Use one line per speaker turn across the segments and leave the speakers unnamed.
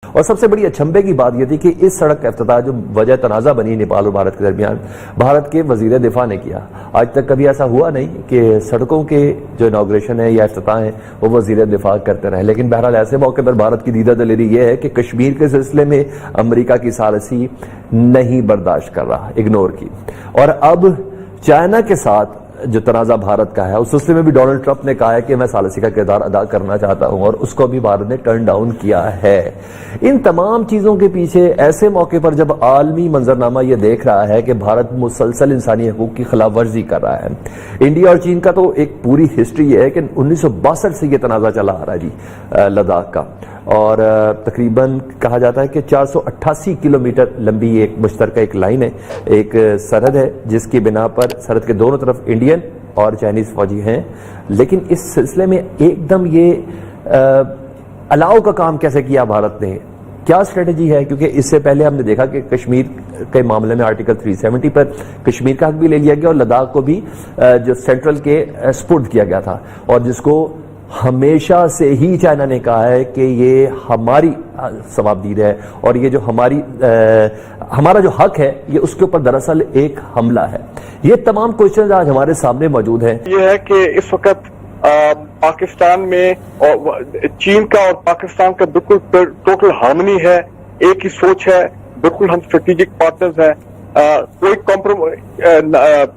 اور سب سے بڑی اچھمبے کی بات یہ تھی کہ اس سڑک کا افتتاح جو وجہ تنازع بنی نیپال اور بھارت کے درمیان، بھارت کے وزیر دفاع نے کیا۔ آج تک کبھی ایسا ہوا نہیں کہ سڑکوں کے جو انوگریشن ہے یا افتتاح ہیں وہ وزیر دفاع کرتے رہے، لیکن بہرحال ایسے موقع پر بھارت کی دیدہ دلیری یہ ہے کہ کشمیر کے سلسلے میں امریکہ کی ثالثی نہیں برداشت کر رہا، اگنور کی۔ اور اب چائنا کے ساتھ جو تنازع بھارت کا ہے اس سلسلے میں بھی ڈونلڈ ٹرمپ نے کہا ہے کہ میں ثالثی کا کردار ادا کرنا چاہتا ہوں، اور اس کو بھی بھارت نے ٹرن ڈاؤن کیا ہے۔ ان تمام چیزوں کے پیچھے ایسے موقع پر جب عالمی منظرنامہ یہ دیکھ رہا ہے کہ بھارت مسلسل انسانی حقوق کی خلاف ورزی کر رہا ہے، انڈیا اور چین کا تو ایک پوری ہسٹری یہ ہے کہ 1962 سے یہ تنازع چلا آ رہا ہے جی لداخ کا، اور تقریباً کہا جاتا ہے کہ 488 کلومیٹر لمبی ایک مشترکہ ایک لائن ہے، ایک سرحد ہے جس کی بنا پر سرحد کے دونوں طرف انڈین اور چائنیز فوجی ہیں۔ لیکن اس سلسلے میں ایک دم یہ الاؤ کا کام کیسے کیا بھارت نے، کیا اسٹریٹجی ہے؟ کیونکہ اس سے پہلے ہم نے دیکھا کہ کشمیر کے معاملے میں آرٹیکل 370 پر کشمیر کا حق بھی لے لیا گیا اور لداخ کو بھی جو سینٹرل کے سپرد کیا گیا تھا، اور جس کو ہمیشہ سے ہی چائنا نے کہا ہے کہ یہ ہماری ثوابدید ہے، اور یہ جو ہمارا جو حق ہے یہ اس کے اوپر دراصل ایک حملہ ہے۔ یہ تمام کوشچنز آج ہمارے سامنے موجود ہیں۔
یہ ہے کہ اس وقت پاکستان میں چین کا اور پاکستان کا بالکل ٹوٹل ہارمنی ہے، ایک ہی سوچ ہے، بالکل ہم اسٹریٹجک پارٹنرز ہیں۔ کوئی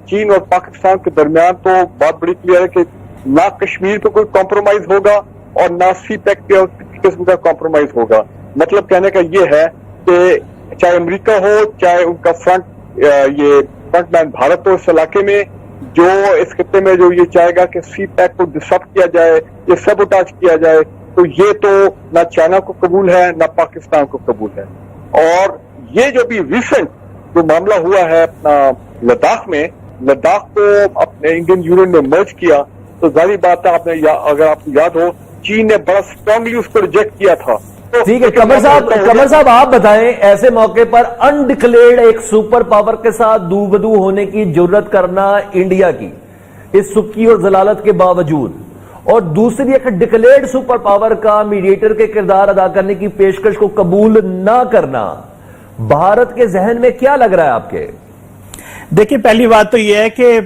چین اور پاکستان کے درمیان تو بات بڑی کلیئر ہے کہ نہ کشمیر پہ کوئی کمپرومائز ہوگا اور نہ سی پیک پہ قسم کا کمپرومائز ہوگا۔ مطلب کہنے کا یہ ہے کہ چاہے امریکہ ہو، چاہے ان کا فرنٹ مین بھارت ہو، اس علاقے میں جو اس خطے میں جو یہ چاہے گا کہ سی پیک کو ڈسرپٹ کیا جائے، یہ سیبوٹاج کیا جائے، تو یہ تو نہ چائنا کو قبول ہے نہ پاکستان کو قبول ہے۔ اور یہ جو بھی ریسنٹ جو معاملہ ہوا ہے اپنا لداخ میں، لداخ کو اپنے انڈین یونین میں مرج کیا، تو ظاہری بات ہے اگر آپ کو یاد ہو چین نے بڑا اسٹرانگلی اس کو ریجیکٹ کیا تھا۔
ٹھیک ہے قمر صاحب آپ بتائیں، ایسے موقع پر انڈکلیئرڈ ایک سپر پاور کے ساتھ دو بدو ہونے کی جرت کرنا انڈیا کی اس سکی اور ضلالت کے باوجود، اور دوسری ایک ڈکلیئرڈ سپر پاور کا میڈیٹر کے کردار ادا کرنے کی پیشکش کو قبول نہ کرنا، بھارت کے ذہن میں کیا لگ رہا ہے آپ کے؟
دیکھیں، پہلی بات تو یہ ہے کہ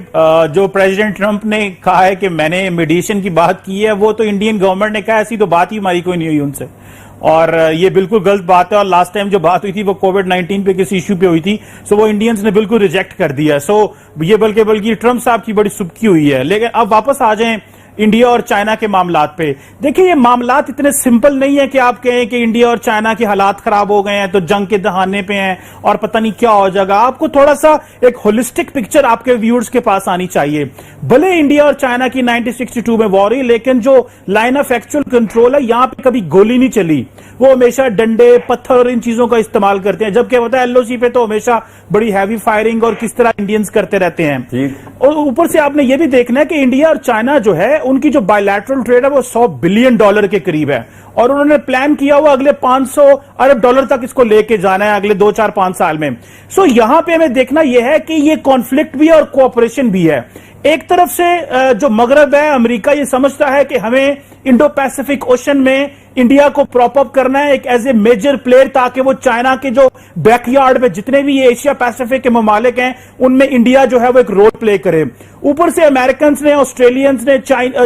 جو پریزیڈنٹ ٹرمپ نے کہا ہے کہ میں نے میڈیشن کی بات کی ہے، وہ تو انڈین گورنمنٹ نے کہا، ایسی تو بات ہی ہماری کوئی نہیں ہوئی ان سے، اور یہ بالکل غلط بات ہے۔ اور لاسٹ ٹائم جو بات ہوئی تھی وہ کووڈ-19 پہ کسی ایشو پہ ہوئی تھی، سو وہ انڈینز نے بالکل ریجیکٹ کر دیا۔ سو یہ بلکہ ٹرمپ صاحب کی بڑی سبکی ہوئی ہے۔ لیکن اب واپس آ جائیں انڈیا اور چائنا کے معاملات پہ۔ دیکھیں، یہ معاملات اتنے سمپل نہیں ہے کہ آپ کہیں کہ انڈیا اور چائنا کے حالات خراب ہو گئے ہیں تو جنگ کے دہانے پہ ہیں اور پتہ نہیں کیا ہو جائے گا۔ آپ کو تھوڑا سا ایک ہولسٹک پکچر آپ کے ویورز کے پاس آنی چاہیے۔ بھلے انڈیا اور چائنا کی 1962 میں وار ہوئی، لیکن جو لائن آف ایکچوئل کنٹرول ہے یہاں پہ کبھی گولی نہیں چلی۔ وہ ہمیشہ ڈنڈے، پتھر اور ان چیزوں کا استعمال کرتے ہیں، جبکہ ہوتا ہے ایل او سی پہ تو ہمیشہ بڑی ہیوی فائرنگ اور کس طرح انڈینز کرتے رہتے ہیں۔ اور اوپر سے آپ نے یہ بھی دیکھنا ہے کہ انڈیا اور چائنا جو ہے ان کی جو بائیلیٹرل ٹریڈ ہے وہ $100 بلین کے قریب ہے، اور انہوں نے پلان کیا ہوا اگلے $500 ارب تک اس کو لے کے جانا ہے اگلے 2-4-5 سال میں۔ سو یہاں پہ ہمیں دیکھنا یہ ہے کہ یہ کانفلکٹ بھی ہے اور کوآپریشن بھی ہے۔ ایک طرف سے جو مغرب ہے، امریکہ یہ سمجھتا ہے کہ ہمیں انڈو پیسیفک اوشن میں انڈیا کو پراپ اپ کرنا ہے ایک ایز اے میجر پلیئر، تاکہ وہ چائنا کے جو بیک یارڈ میں جتنے بھی یہ ایشیا پیسیفک کے ممالک ہیں ان میں انڈیا جو ہے وہ ایک رول پلے کرے۔ اوپر سے امریکنز نے، آسٹریلینز نے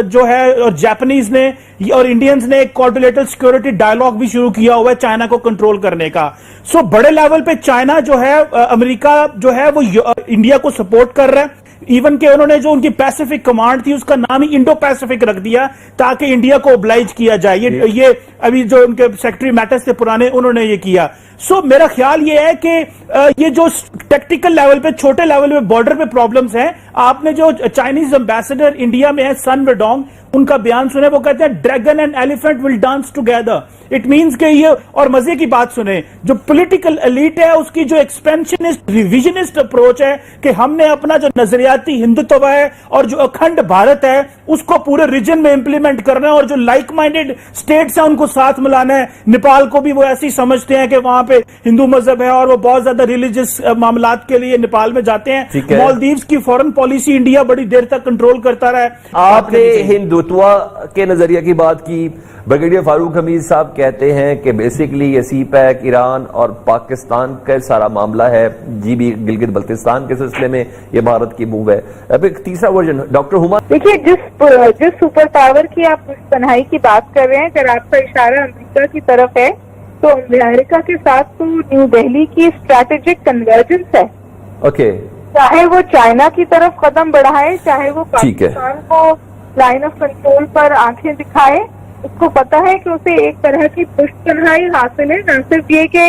جو ہے اور جاپنیز نے اور انڈینز نے ایک کوآرڈینیٹڈ سیکورٹی ڈائیلاگ بھی شروع کیا ہوا ہے چائنا کو کنٹرول کرنے کا۔ سو بڑے لیول پہ چائنا جو ہے، امریکہ جو ہے وہ انڈیا کو سپورٹ کر رہا ہے، ایون کہ انہوں نے جو ان کی پیسیفک کمانڈ تھی اس کا نام ہی انڈو پیسیفک رکھ دیا تاکہ انڈیا کو اوبلائج کیا جائے۔ یہ ابھی جو ان کے سیکرٹری میٹرز تھے پرانے، انہوں نے یہ کیا۔ سو میرا خیال یہ ہے کہ یہ جو ٹیکٹیکل لیول پہ، چھوٹے لیول پہ بارڈر پہ پرابلمز ہیں، آپ نے جو چائنیز امبیسڈر انڈیا میں ہے سن وڈونگ، ان کا بیان سنے، وہ کہتے ہیں dragon and elephant will dance together. It means کہ یہ، اور مزے کی بات سنیں، جو پولیٹیکل ایلیٹ ہے اس کی جو ایکسپینشنسٹ ریویژنسٹ اپروچ ہے کہ ہم نے اپنا جو نظریہ आयाती हिंदुत्व है और जो अखंड भारत है उसको पूरे रीजन में इंप्लीमेंट करना है, और जो लाइक माइंडेड स्टेट्स हैं उनको साथ मिलाना है। नेपाल को भी वो ऐसे ही समझते हैं कि वहां पे हिंदू मजहब है और वो बहुत ज्यादा रिलीजियस मामलात के लिए नेपाल में जाते हैं। मालदीव्स की फॉरेन पॉलिसी इंडिया बड़ी देर तक कंट्रोल करता रहा है।
आपने हिंदुत्व के नजरिए की बात की। ब्रिगेडियर फारूक हमीद साहब कहते हैं कि बेसिकली ये सीपैक, ईरान और पाकिस्तान का सारा मामला है, जीबी गिलगित बल्तिस्तान के सिलसिले में ये भारत की मूव है। अब एक तीसरा वर्जन डॉक्टर हुमा।
देखिए, जिस सुपर पावर की आप तन्हाई की बात कर रहे हैं, अगर आपका इशारा अमेरिका की तरफ है तो अमेरिका के साथ तो न्यू दिल्ली की स्ट्रैटेजिक कन्वर्जेंस है।
ओके,
चाहे वो चाइना की तरफ कदम बढ़ाए, चाहे वो पाकिस्तान को लाइन ऑफ कंट्रोल पर आंखें दिखाए, उसको पता है कि उसे एक तरह की पुष्टनाई हासिल है, न सिर्फ ये कि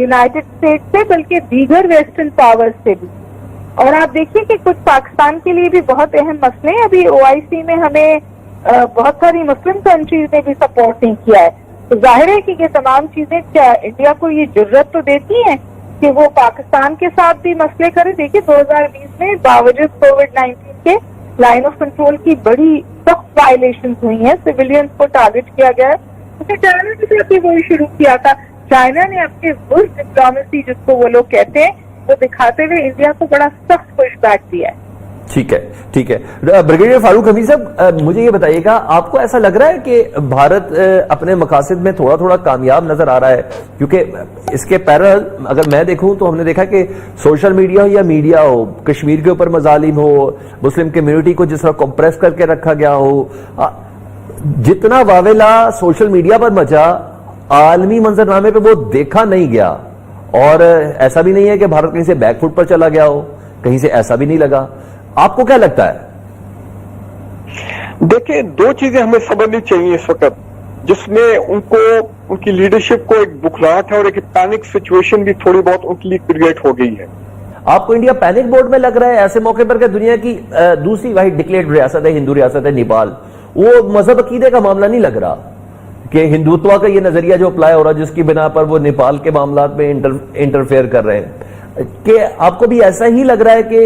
यूनाइटेड स्टेट्स से बल्कि दीगर वेस्टर्न पावर्स से भी। और आप देखिए कि कुछ पाकिस्तान के लिए भी बहुत अहम मसले हैं। अभी ओआईसी में हमें बहुत सारी मुस्लिम कंट्रीज ने भी सपोर्ट नहीं किया है, तो जाहिर है कि ये तमाम चीजें इंडिया को ये जरूरत तो देती हैं कि वो पाकिस्तान के साथ भी मसले करे। देखिए 2020 में बावजूद कोविड-19 के लाइन ऑफ कंट्रोल की बड़ी सख्त वायलेशन हुई हैं, सिविलियंस को टारगेट किया गया है। उसने चाइना के साथ भी वही शुरू किया था। चाइना ने अपने बुश डिप्लोमेसी जिसको वो लोग कहते हैं वो दिखाते हुए इंडिया को बड़ा सख्त पुशबैक दिया है।
ठीक है, ठीक है। ब्रिगेडियर फारूक हमीद साहब, मुझे ये बताइएगा, आपको ऐसा लग रहा है कि भारत अपने मकासद में थोड़ा थोड़ा कामयाब नजर आ रहा है? क्योंकि इसके पैरेलल अगर मैं देखूं तो हमने देखा कि सोशल मीडिया हो या मीडिया हो, कश्मीर के ऊपर मजालिम हो, मुस्लिम कम्युनिटी को जिस तरह कंप्रेस करके रखा गया हो, जितना वावेला सोशल मीडिया पर मचा, आलमी मंजरनामे पे वो देखा नहीं गया। और ऐसा भी नहीं है कि भारत कहीं से बैकफुट पर चला गया हो, कहीं से ऐसा भी नहीं लगा। आपको क्या लगता है?
देखिए, दो चीजें हमें समझनी चाहिए इस वक्त, जिसमें उनको उनकी लीडरशिप को एक बुखलाहट है और एक पैनिक सिचुएशन भी थोड़ी बहुत उनके लिए क्रिएट हो गई है।
आपको इंडिया पैनिक मोड में लग रहा है ऐसे मौके पर कि दुनिया की दूसरी वाहिद डिक्लेयर्ड रियासत है, हिंदू रियासत है नेपाल, वो मजहब अकीदे का मामला नहीं लग रहा कि हिंदुत्व का ये नजरिया जो अप्लाई हो रहा है जिसकी बिना पर वो नेपाल के मामला में इंटरफेयर कर रहे हैं, कि आपको भी ऐसा ही लग रहा है कि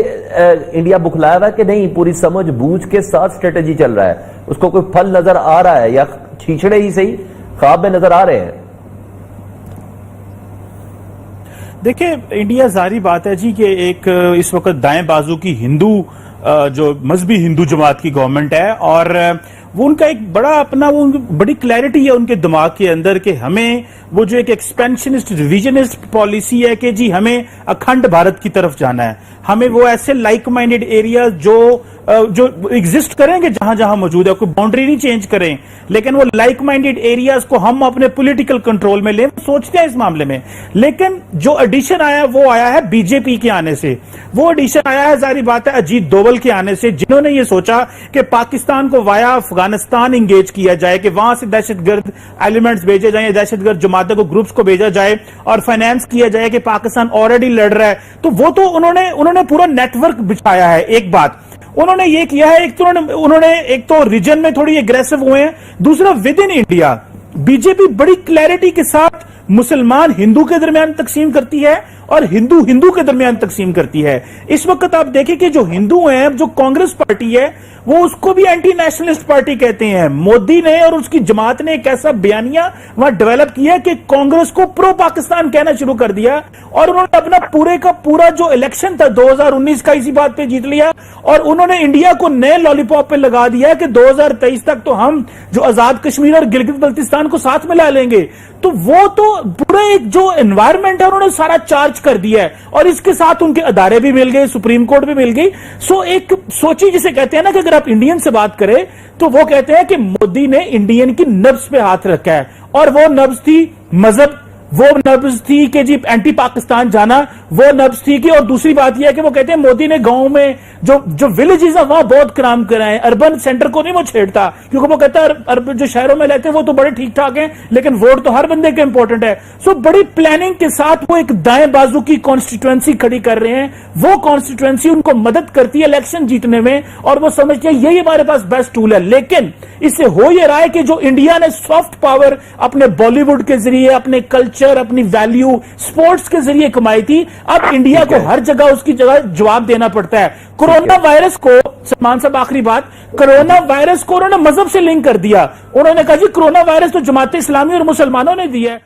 इंडिया बुखलाया हुआ है कि नहीं, पूरी समझ बूझ के साथ स्ट्रेटेजी चल रहा है, उसको कोई फल नजर आ रहा है या छीछड़े ही सही ख्वाब में नजर आ रहे हैं?
देखिए, इंडिया जारी बात है जी कि एक इस वक्त दाएं बाजू की हिंदू जो मजहबी हिंदू जमात की गवर्नमेंट है, और वो उनका एक बड़ा अपना वो बड़ी क्लैरिटी है उनके दिमाग के अंदर कि हमें वो जो एक एक्सपेंशनिस्ट रिविजनिस्ट पॉलिसी है कि जी हमें अखंड भारत की तरफ जाना है, हमें वो ऐसे लाइक माइंडेड एरिया जो एग्जिस्ट करेंगे जहां जहां मौजूद है, कोई बाउंड्री नहीं चेंज करें, लेकिन वो लाइक माइंडेड एरियाज को हम अपने पॉलिटिकल कंट्रोल में लें, सोचते हैं इस मामले में। लेकिन जो एडिशन आया वो आया है बीजेपी के आने से, वो एडिशन आया है जारी बात है अजीत डोवल के आने से, जिन्होंने ये सोचा कि पाकिस्तान को वाया अफगानिस्तान इंगेज किया जाए, कि वहां से दहशतगर्द एलिमेंट्स भेजे जाए, दहशतगर्द जमातों को ग्रुप्स को भेजा जाए और फाइनेंस किया जाए कि पाकिस्तान ऑलरेडी लड़ रहा है। तो वो तो उन्होंने पूरा नेटवर्क बिछाया है। एक बात उन्होंने ये किया है, एक तो रीजन में थोड़ी एग्रेसिव हुए हैं, दूसरा विद इन इंडिया बीजेपी बड़ी क्लैरिटी के साथ मुसलमान हिंदू के दरमियान तकसीम करती है और हिंदू हिंदू के दरमियान तकसीम करती है। इस वक्त आप देखें कि जो हिंदू हैं, जो कांग्रेस पार्टी है, वो उसको भी एंटी नेशनलिस्ट पार्टी कहते हैं। मोदी ने और उसकी जमात ने एक ऐसा बयानिया वहां डेवलप किया कि कांग्रेस को प्रो पाकिस्तान कहना शुरू कर दिया, और उन्होंने अपना पूरे का पूरा जो इलेक्शन था 2019 का इसी बात पे जीत लिया, और उन्होंने इंडिया को नए लॉलीपॉप पे लगा दिया कि 2023 तक तो हम जो आजाद कश्मीर और गिलगित बल्तिस्तान को साथ मिला लेंगे। तो वो तो पूरा एक जो एनवायरमेंट है उन्होंने सारा चार्ज कर दिया है, और इसके साथ उनके अदारे भी मिल गए, सुप्रीम कोर्ट भी मिल गई। सो एक सोची जिसे कहते हैं ना कि अगर आप इंडियन से बात करें तो वो कहते हैं कि मोदी ने इंडियन की नब्ज पे हाथ रखा है, और वो नब्ज थी मजहब, वो नब्ज थी कि जी एंटी पाकिस्तान जाना, वो नब्ज थी कि, और दूसरी बात यह है कि वो कहते हैं मोदी ने गांव में जो विलेजेस है वहां बहुत काम कराए, अर्बन सेंटर को नहीं वो छेड़ता, क्योंकि वो कहता है जो शहरों में रहते हैं वो तो बड़े ठीक ठाक हैं, लेकिन वोट तो हर बंदे के इंपॉर्टेंट है। सो बड़ी प्लानिंग के साथ वो एक दाएं बाजू की कॉन्स्टिट्यूएंसी खड़ी कर रहे हैं। वो कॉन्स्टिट्यूएंसी उनको मदद करती है इलेक्शन जीतने में, और वो समझते हैं यही हमारे पास बेस्ट टूल है। लेकिन इससे हो ये रहा है कि जो इंडिया ने सॉफ्ट पावर अपने बॉलीवुड के जरिए, अपने कल्चर کلچر، اپنی ویلیو سپورٹس کے ذریعے کمائی تھی. اب انڈیا کو ہر جگہ اس کی جگہ جواب دینا پڑتا ہے. کرونا وائرس کو، سلمان صاحب آخری بات، کرونا وائرس کو انہوں نے مذہب سے لنک کر دیا. انہوں نے کہا جی کرونا وائرس تو جماعت اسلامی اور مسلمانوں نے دیا ہے.